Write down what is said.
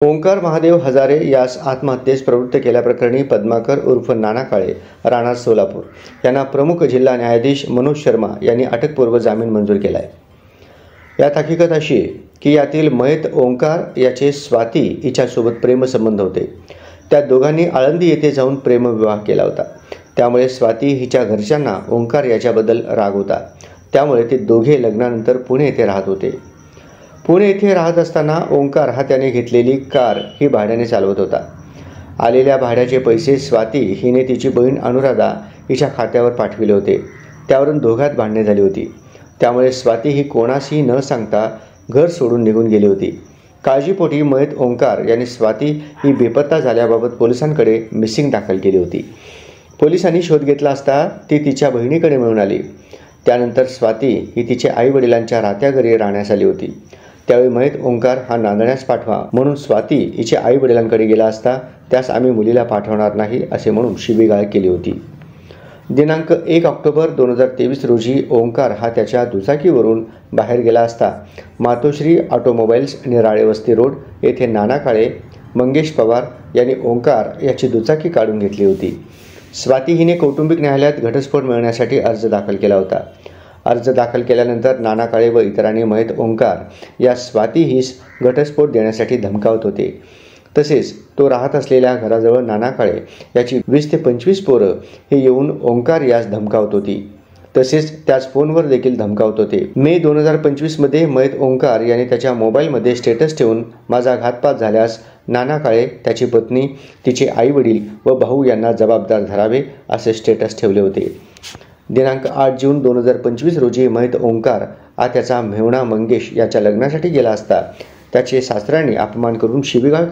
ओंकार महादेव हजारे यास आत्महत्येस प्रवृत्त केल्याप्रकरणी पद्माकर उर्फ नाना काळे राहणार सोलापूर यांना प्रमुख जिल्हा न्यायाधीश मनोज शर्मा यांनी अटकपूर्व जामीन मंजूर केला आहे। यात हकीकत अशी आहे की यातील मयत ओंकार याचे स्वाती हिच्यासोबत प्रेमसंबंध होते। त्या दोघांनी आळंदी येथे जाऊन प्रेमविवाह केला होता। त्यामुळे स्वाती हिच्या घरच्यांना ओंकार याच्याबद्दल राग होता। त्यामुळे ते दोघे लग्नानंतर पुणे येथे राहत होते। पुणे येथे राहत असताना ओंकार हा त्याने घेतलेली कार ही भाड्याने चालवत होता। आलेल्या भाड्याचे पैसे स्वाती हिने तिची बहीण अनुराधा हिच्या खात्यावर पाठविले होते। त्यावरून दोघात भांडणे झाली होती। त्यामुळे स्वाती ही कोणासही न सांगता घर सोडून निघून गेली होती। काळजीपोटी मयत ओंकार यांनी स्वाती ही बेपत्ता झाल्याबाबत पोलिसांकडे मिसिंग दाखल केली होती। पोलिसांनी शोध घेतला असता ती तिच्या बहिणीकडे मिळून आली। त्यानंतर स्वाती ही तिच्या आईवडिलांच्या राहत्या घरी राहण्यास आली होती। त्यावेळी मयत ओंकार हा नांदण्यास पाठवा म्हणून स्वाती हिच्या आईवडिलांकडे गेला असता त्यास आम्ही मुलीला पाठवणार नाही असे म्हणून शिवीगाळ केली होती। दिनांक 1 ऑक्टोबर 2023 रोजी ओंकार हा त्याच्या दुचाकीवरून बाहेर गेला असता मातोश्री ऑटोमोबाईल्स निराळे वस्ती रोड येथे नाना काळे मंगेश पवार यांनी ओंकार याची दुचाकी काढून घेतली होती। स्वाती हिने कौटुंबिक न्यायालयात घटस्फोट मिळवण्यासाठी अर्ज दाखल केला होता। अर्ज दाखल केल्यानंतर नाना काळे व इतरांनी मयत ओंकार या स्वाती हिस घटस्फोट देण्यासाठी धमकावत होते। तसेच तो राहत असलेल्या घराजवळ नाना काळे याची 20 ते 25 पोरं हे येऊन ओंकार यास धमकावत होती। तसेच त्याच फोनवर देखील धमकावत होते। मे 2025 मध्ये मयत ओंकार याने त्याच्या मोबाईलमध्ये स्टेटस ठेवून माझा घातपात झाल्यास नाना काळे, त्याची पत्नी, तिचे आईवडील व भाऊ यांना जबाबदार धरावे असे स्टेटस ठेवले होते। दिनांक 8 जून 2025 रोजी मयत ओंकार हा त्याचा मेहुणा मंगेश याच्या लग्नासाठी गेला असता त्याचे सासऱ्यांनी अपमान करून शिवीगाळ